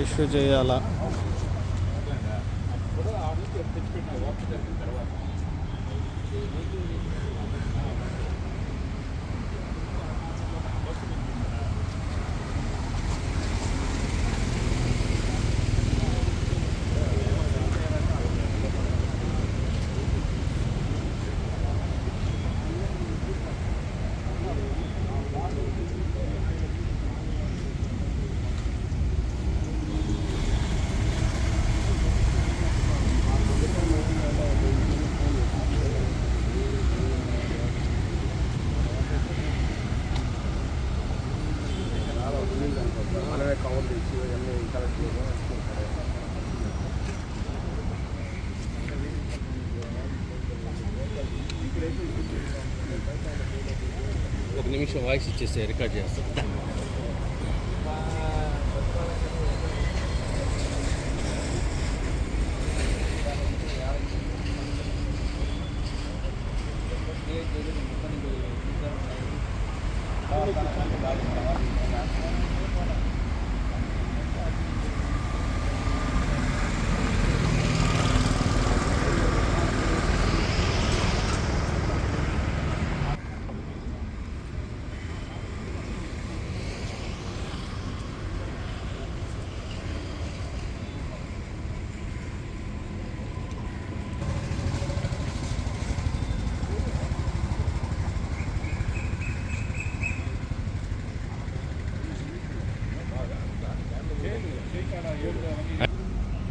Issue చేయాలా? ఒక నిమిషం వాయిస్ ఇచ్చేస్తే రికార్డ్ చేస్తాను.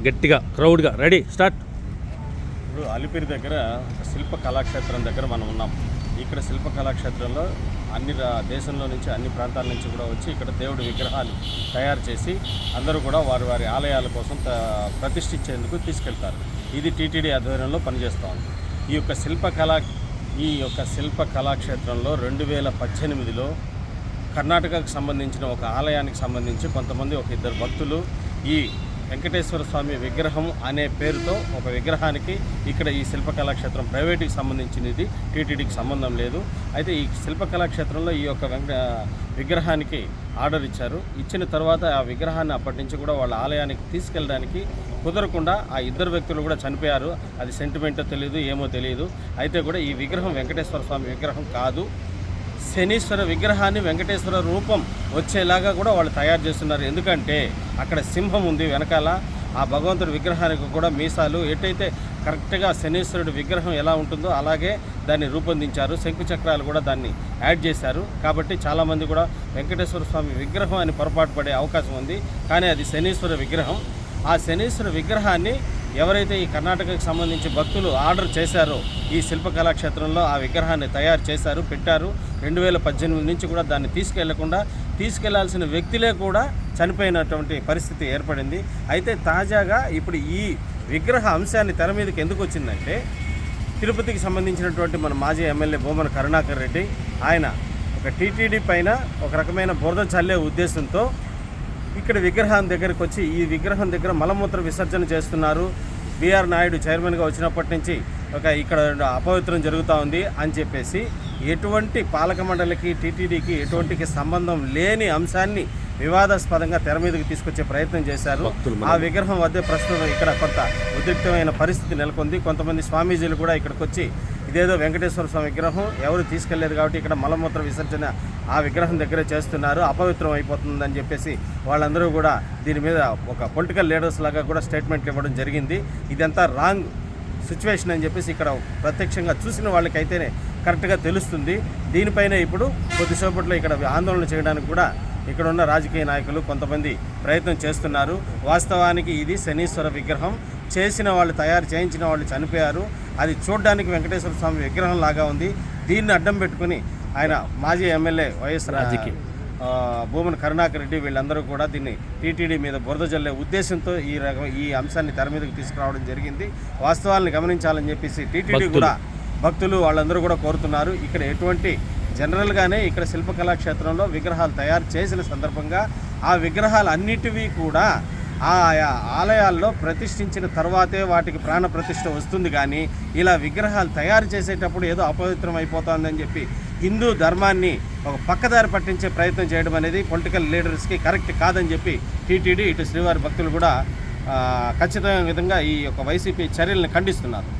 గట్టిగా క్రౌడ్గా రెడీ స్టార్ట్. ఇప్పుడు అలిపిరి దగ్గర శిల్ప కళాక్షేత్రం దగ్గర మనం ఉన్నాం. ఇక్కడ శిల్ప కళాక్షేత్రంలో అన్ని దేశంలో నుంచి అన్ని ప్రాంతాల నుంచి కూడా వచ్చి ఇక్కడ దేవుడి విగ్రహాలు తయారు చేసి అందరూ కూడా వారి వారి ఆలయాల కోసం ప్రతిష్ఠించేందుకు తీసుకెళ్తారు. ఇది టీటీడీ ఆధ్వర్యంలో పనిచేస్తూ ఉంది. ఈ యొక్క శిల్ప కళాక్షేత్రంలో 2018లో కర్ణాటకకు సంబంధించిన ఒక ఆలయానికి సంబంధించి కొంతమంది ఒక ఇద్దరు భక్తులు ఈ వెంకటేశ్వర స్వామి విగ్రహం అనే పేరుతో ఒక విగ్రహానికి ఇక్కడ ఈ శిల్ప కళాక్షేత్రం ప్రైవేటుకి సంబంధించినది, టీటీడీకి సంబంధం లేదు. అయితే ఈ శిల్ప కళాక్షేత్రంలో ఈ యొక్క విగ్రహానికి ఆర్డర్ ఇచ్చారు. ఇచ్చిన తర్వాత ఆ విగ్రహాన్ని అప్పటి నుంచి కూడా వాళ్ళ ఆలయానికి తీసుకెళ్ళడానికి కుదరకుండా ఆ ఇద్దరు వ్యక్తులు కూడా చనిపోయారు. అది సెంటిమెంటో తెలియదు, ఏమో తెలియదు. అయితే కూడా ఈ విగ్రహం వెంకటేశ్వర స్వామి విగ్రహం కాదు, శనీశ్వర విగ్రహాన్ని వెంకటేశ్వర రూపం వచ్చేలాగా కూడా వాళ్ళు తయారు చేస్తున్నారు. ఎందుకంటే అక్కడ సింహం ఉంది వెనకాల, ఆ భగవంతుడి విగ్రహానికి కూడా మీసాలు ఎటైతే కరెక్ట్గా శనీశ్వరుడి విగ్రహం ఎలా ఉంటుందో అలాగే దాన్ని రూపొందించారు. శంకుచక్రాలు కూడా దాన్ని యాడ్ చేశారు. కాబట్టి చాలామంది కూడా వెంకటేశ్వర స్వామి విగ్రహం అని పొరపాటు పడే అవకాశం ఉంది. కానీ అది శనీశ్వర విగ్రహం. ఆ శనీశ్వర విగ్రహాన్ని ఎవరైతే ఈ కర్ణాటకకు సంబంధించి భక్తులు ఆర్డర్ చేశారో ఈ శిల్ప కళాక్షేత్రంలో ఆ విగ్రహాన్ని తయారు చేశారు, పెట్టారు. 2018 నుంచి కూడా దాన్ని తీసుకెళ్లాల్సిన వ్యక్తులే కూడా చనిపోయినటువంటి పరిస్థితి ఏర్పడింది. అయితే తాజాగా ఇప్పుడు ఈ విగ్రహ అంశాన్ని తెర మీదకి ఎందుకు వచ్చిందంటే, తిరుపతికి సంబంధించినటువంటి మన మాజీ ఎమ్మెల్యే భూమన కరుణాకర్ రెడ్డి ఆయన ఒక టీటీడీ పైన ఒక రకమైన బురద చల్లే ఉద్దేశంతో ఇక్కడ విగ్రహం దగ్గరికి వచ్చి ఈ విగ్రహం దగ్గర మలమూత్ర విసర్జన చేస్తున్నారు. బీఆర్ నాయుడు చైర్మన్గా వచ్చినప్పటి నుంచి ఇక్కడ అపవిత్రం జరుగుతూ ఉంది అని చెప్పేసి ఎటువంటి పాలక మండలికి టీటీడీకి ఎటువంటి సంబంధం లేని అంశాన్ని వివాదాస్పదంగా తెర మీదకి తీసుకొచ్చే ప్రయత్నం చేశారు. ఆ విగ్రహం వద్ద ప్రస్తుతం ఇక్కడ కొంత ఉద్రిక్తమైన పరిస్థితి నెలకొంది. కొంతమంది స్వామీజీలు కూడా ఇక్కడికి వచ్చి ఇదేదో వెంకటేశ్వర స్వామి విగ్రహం ఎవరు తీసుకెళ్లేదు కాబట్టి ఇక్కడ మలమూత్ర విసర్జన ఆ విగ్రహం దగ్గరే చేస్తున్నారు, అపవిత్రం అయిపోతుందని చెప్పేసి వాళ్ళందరూ కూడా దీని మీద ఒక పొలిటికల్ లీడర్స్ లాగా కూడా స్టేట్మెంట్లు ఇవ్వడం జరిగింది. ఇదంతా రాంగ్ సిచ్యువేషన్ అని చెప్పేసి ఇక్కడ ప్రత్యక్షంగా చూసిన వాళ్ళకైతేనే కరెక్ట్గా తెలుస్తుంది. దీనిపైన ఇప్పుడు కొద్దిసేపట్లో ఇక్కడ ఆందోళన చేయడానికి కూడా ఇక్కడ ఉన్న రాజకీయ నాయకులు కొంతమంది ప్రయత్నం చేస్తున్నారు. వాస్తవానికి ఇది శనీశ్వర విగ్రహం. చేయించిన వాళ్ళు చనిపోయారు. అది చూడడానికి వెంకటేశ్వర స్వామి విగ్రహం లాగా ఉంది. దీన్ని అడ్డం పెట్టుకుని ఆయన మాజీ ఎమ్మెల్యే వైఎస్ భూమన కరుణాకర్ రెడ్డి వీళ్ళందరూ కూడా దీన్ని టీటీడీ మీద బురద జల్లే ఉద్దేశంతో ఈ అంశాన్ని తెర మీదకి తీసుకురావడం జరిగింది. వాస్తవాలను గమనించాలని చెప్పేసి టీటీడీ కూడా భక్తులు వాళ్ళందరూ కూడా కోరుతున్నారు. ఇక్కడ ఎటువంటి జనరల్గానే ఇక్కడ శిల్పకళా క్షేత్రంలో విగ్రహాలు తయారు చేసిన సందర్భంగా ఆ విగ్రహాలు అన్నిటివి కూడా ఆ ఆలయాల్లో ప్రతిష్ఠించిన తర్వాతే వాటికి ప్రాణ ప్రతిష్ఠ వస్తుంది. కానీ ఇలా విగ్రహాలు తయారు చేసేటప్పుడు ఏదో అపవిత్రం అయిపోతుందని చెప్పి హిందూ ధర్మాన్ని ఒక పక్కదారి పట్టించే ప్రయత్నం చేయడం అనేది పొలిటికల్ లీడర్స్కి కరెక్ట్ కాదని చెప్పి టీటీడీ ఇటు శ్రీవారి భక్తులు కూడా ఖచ్చితంగా ఈ యొక్క వైసీపీ చర్యలను ఖండిస్తున్నారు.